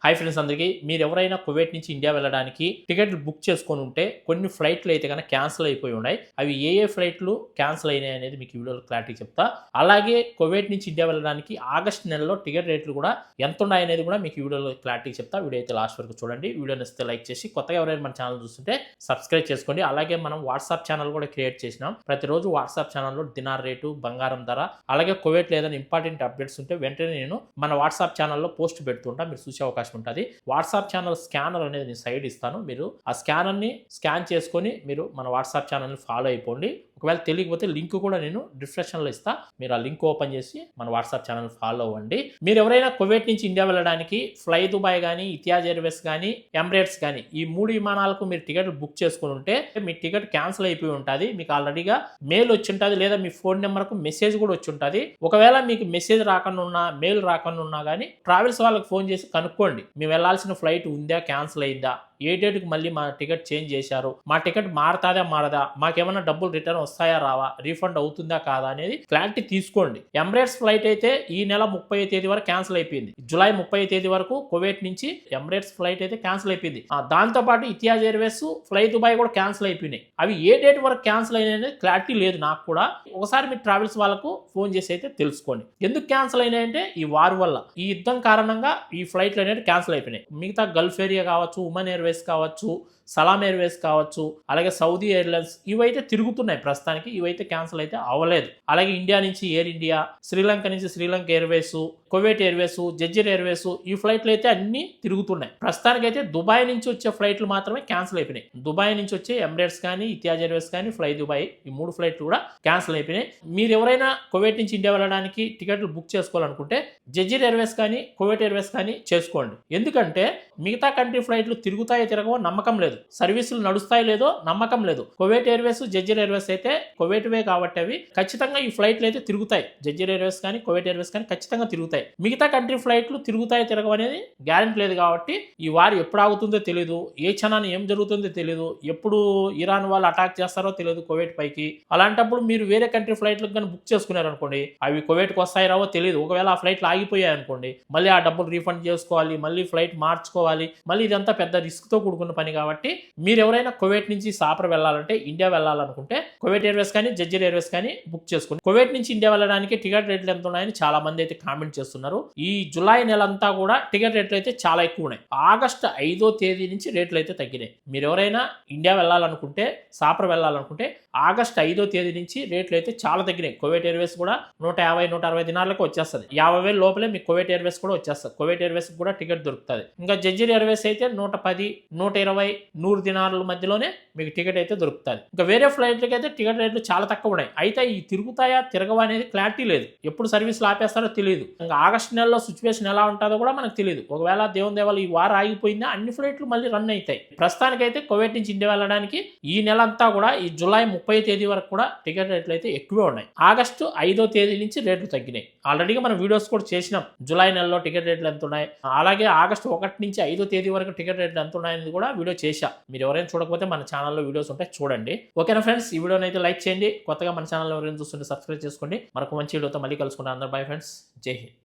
Hi friends అందరికీ మీరు ఎవరైనా కువైట్ నుంచి ఇండియా వెళ్ళడానికి టికెట్లు బుక్ చేసుకొని ఉంటే కొన్ని ఫ్లైట్లు అయితే కనుక క్యాన్సిల్ అయిపోయి ఉన్నాయి. అవి ఏ ఫ్లైట్లు క్యాన్సిల్ అయినాయి అనేది మీకు ఈ వీడియోలో క్లారిటీ చెప్తా. అలాగే కువైట్ నుంచి ఇండియా వెళ్ళడానికి ఆగస్ట్ నెలలో టికెట్ రేట్లు కూడా ఎంత ఉన్నాయి అనేది కూడా మీకు ఈ వీడియోలో క్లారిటీ చెప్తా. వీడియో అయితే లాస్ట్ వరకు చూడండి. వీడియో నచ్చితే లైక్ చేసి కొత్తగా ఎవరైనా మన ఛానల్ చూస్తుంటే సబ్స్క్రైబ్ చేసుకోండి. అలాగే మనం వాట్సాప్ ఛానల్ కూడా క్రియేట్ చేసినాం. ప్రతిరోజు వాట్సాప్ ఛానల్లో దినార్ రేటు, బంగారం ధర, అలాగే కువైట్లో ఏదైనా ఇంపార్టెంట్ అప్డేట్స్ ఉంటే వెంటనే నేను మన వాట్సాప్ ఛానల్లో పోస్ట్ పెడుతుంటా. మీరు చూసే అవకాశం ఉంటుంది. వాట్సాప్ ఛానల్ స్కానర్ అనేది నేను సైడ్ ఇస్తాను. మీరు ఆ స్కానర్ని స్కాన్ చేసుకొని మీరు మన వాట్సాప్ ఛానల్ని ఫాలో అయిపోండి. ఒకవేళ తెలియకపోతే లింక్ కూడా నేను డిస్క్రిప్షన్లో ఇస్తా. మీరు ఆ లింక్ ఓపెన్ చేసి మన వాట్సాప్ ఛానల్ ఫాలో అవ్వండి. మీరు ఎవరైనా కువైట్ నుంచి ఇండియా వెళ్ళడానికి ఫ్లై దుబాయ్ కానీ, ఇతిహాజ్ ఎయిర్వేస్ కానీ, ఎమిరేట్స్ కానీ ఈ 3 విమానాలకు మీరు టికెట్ బుక్ చేసుకుని ఉంటే మీ టికెట్ క్యాన్సిల్ అయిపోయి ఉంటుంది. మీకు ఆల్రెడీగా మెయిల్ వచ్చి ఉంటుంది, లేదా మీ ఫోన్ నెంబర్కు మెసేజ్ కూడా వచ్చి ఉంటుంది. ఒకవేళ మీకు మెసేజ్ రాకుండా ఉన్నా, మెయిల్ రాకుండా ఉన్నా కానీ ట్రావెల్స్ వాళ్ళకి ఫోన్ చేసి కనుక్కోండి. మేము వెళ్ళాల్సిన ఫ్లైట్ ఉందా, క్యాన్సిల్ అయిందా, ఏ డేట్కి మళ్ళీ మా టికెట్ చేంజ్ చేశారు, మా టికెట్ మారతాదా మారదా, మాకేమైనా డబ్బులు రిటర్న్ వస్తాయా రావా, రీఫండ్ అవుతుందా కాదా అనేది క్లారిటీ తీసుకోండి. ఎమిరేట్స్ ఫ్లైట్ అయితే ఈ నెల 30వ తేదీ వరకు క్యాన్సిల్ అయిపోయింది. జూలై 30వ తేదీ వరకు కువైట్ నుంచి ఎమిరేట్స్ ఫ్లైట్ అయితే క్యాన్సిల్ అయిపోయింది. దాంతోపాటు ఇతిహాజ్ ఎయిర్వేస్, ఫ్లై దుబాయ్ కూడా క్యాన్సిల్ అయిపోయినాయి. అవి ఏ డేట్ వరకు క్యాన్సిల్ అయినాయి అనేది క్లారిటీ లేదు నాకు కూడా. ఒకసారి మీరు ట్రావెల్స్ వాళ్ళకు ఫోన్ చేసి అయితే తెలుసుకోండి. ఎందుకు క్యాన్సిల్ అయినాయంటే ఈ వార్ వల్ల, ఈ యుద్ధం కారణంగా ఈ ఫ్లైట్లు అనేవి క్యాన్సిల్ అయిపోయినాయి. మిగతా గల్ఫ్ ఏరియా కావచ్చు, ఉమెన్ ఎయిర్వేస్ కావచ్చు, సలాం ఎయిర్వేస్ కావచ్చు, అలాగే సౌదీ ఎయిర్లైన్స్ ఇవైతే తిరుగుతున్నాయి ప్రస్తుతానికి. ఇవైతే క్యాన్సిల్ అయితే అవ్వలేదు. అలాగే ఇండియా నుంచి ఎయిర్ ఇండియా, శ్రీలంక నుంచి Sri Lanka Airways, Kuwait Airways, Jazeera Airways ఈ ఫ్లైట్లు అయితే అన్ని తిరుగుతున్నాయి. ప్రస్తుతానికైతే దుబాయ్ నుంచి వచ్చే ఫ్లైట్లు మాత్రమే క్యాన్సిల్ అయిపోయినాయి. దుబాయ్ నుంచి వచ్చే ఎమిరేట్స్ కానీ, ఇతిహాజ్ ఎయిర్వేస్ కానీ, ఫ్లై దుబాయ్ ఈ 3 ఫ్లైట్లు కూడా క్యాన్సిల్ అయిపోయినాయి. మీరు ఎవరైనా కువైట్ నుంచి ఇండియా వెళ్ళడానికి టికెట్లు బుక్ చేసుకోవాలనుకుంటే జెజ్జిర్ ఎయిర్వేస్ కానీ, కువైట్ ఎయిర్వేస్ కానీ చేసుకోండి. ఎందుకంటే మిగతా కంట్రీ ఫ్లైట్లు తిరుగుతాయో తిరగవో నమ్మకం లేదు, సర్వీసులు నడుస్తాయో లేదో నమ్మకం లేదు. కువైట్ ఎయిర్వేస్, జెజ్జిర్ ఎయిర్వేస్ అయితే కువైట్వే కాబట్టి అవి ఖచ్చితంగా ఈ ఫ్లైట్లు అయితే తిరుగుతాయి. జెజ్జిర్ ఎయిర్వేస్ కానీ, కువైట్ ఎయిర్వేస్ కానీ ఖచ్చితంగా తిరుగుతాయి. మిగతా కంట్రీ ఫ్లైట్లు తిరుగుతాయో తిరగవు అనేది గ్యారెంటీ లేదు. కాబట్టి ఈ వార్ ఎప్పుడు ఆగుతుందో తెలియదు, ఏ క్షణాన్ని ఏం జరుగుతుందో తెలియదు, ఎప్పుడు ఇరాన్ వాళ్ళు అటాక్ చేస్తారో తెలియదు కువైట్ పైకి. అలాంటప్పుడు మీరు వేరే కంట్రీ ఫ్లైట్లకు కానీ బుక్ చేసుకున్నారు అనుకోండి, అవి కువైట్కి వస్తాయి రావో తెలియదు. ఒకవేళ ఆ ఫ్లైట్లు ఆగిపోయాయి అనుకోండి, మళ్ళీ ఆ డబ్బులు రీఫండ్ చేసుకోవాలి, మళ్ళీ ఫ్లైట్ మార్చుకోవాలి. మళ్ళీ ఇదంతా పెద్ద రిస్క్తో కూడుకున్న పని. కాబట్టి మీరు ఎవరైనా కువైట్ నుంచి సాపర్ వెళ్ళాలంటే, ఇండియా వెళ్ళాలనుకుంటే కువైట్ ఎయిర్వేస్ కానీ, జెజ్జిర్ ఎయిర్వేస్ కానీ బుక్ చేసుకోండి. కువైట్ నుంచి ఇండియా వెళ్ళడానికి టికెట్ రేట్లు ఎంత ఉన్నాయని చాలా మంది అయితే కామెంట్ చేస్తున్నారు. ఈ జూలై నెలంతా కూడా టికెట్ రేట్లు అయితే చాలా ఎక్కువ ఉన్నాయి. ఆగస్టు 5వ తేదీ నుంచి రేట్లు అయితే తగ్గినాయి. మీరు ఎవరైనా ఇండియా వెళ్ళాలనుకుంటే, సాపర్ వెళ్ళాలనుకుంటే ఆగస్టు 5వ తేదీ నుంచి రేట్లు అయితే చాలా తగ్గినాయి. కువైట్ ఎయిర్వేస్ కూడా 150-160 దినార్లకు వచ్చేస్తుంది. 50,000 లోపలే మీకు కువైట్ ఎయిర్వేస్ కూడా వచ్చేస్తుంది. కువైట్ ఎయిర్వేస్ కూడా టికెట్ దొరుకుతుంది. ఇంకా జెజ్జిర్ ఎయిర్వేస్ అయితే 110, 120, 100 దినార్ల మధ్యలోనే మీకు టికెట్ అయితే దొరుకుతుంది. ఇంకా వేరే ఫ్లైట్లకి అయితే టికెట్ రేట్లు చాలా తక్కువ ఉన్నాయి. అయితే ఈ తిరుగుతాయా తిరగవా అనేది క్లారిటీ లేదు. ఎప్పుడు సర్వీసులు ఆపేస్తారో తెలియదు. ఇంకా ఆగస్టు నెలలో సిచ్యువేషన్ ఎలా ఉంటుందో కూడా మనకు తెలియదు. ఒకవేళ దేవుని దేవాలు ఈ వారం ఆగిపోయిందా అన్ని ఫ్లైట్లు మళ్ళీ రన్ అవుతాయి. ప్రస్తుతానికైతే కువైట్ నుంచి ఇండియా వెళ్ళడానికి ఈ నెల అంతా కూడా ఈ జూలై 30వ తేదీ వరకు కూడా టికెట్ రేట్లు అయితే ఎక్కువే ఉన్నాయి. ఆగస్టు 5వ తేదీ నుంచి రేట్లు తగ్గినాయి. ఆల్రెడీగా మనం వీడియోస్ కూడా చేసినాం. జూలై నెలలో టికెట్ రేట్లు ఎంత ఉన్నాయి, అలాగే ఆగస్టు 1 నుంచి 5వ తేదీ వరకు టికెట్ రేట్లు ఎంత ఉన్నాయని కూడా వీడియో చేశా. మీరు ఎవరైనా చూడకపోతే మన ఛానల్లో వీడియోస్ ఉంటాయి, చూడండి. ఓకేనా ఫ్రెండ్స్, ఈ వీడియోని అయితే లైక్ చేయండి. కొత్తగా మన ఛానల్ ఎవరైనా చూస్తుంటే సబ్స్క్రైబ్ చేసుకోండి. మరొక మంచి వీడియోతో మళ్ళీ కలుసుకుంటాం. అందరూ బై ఫ్రెండ్స్, జై హింద్.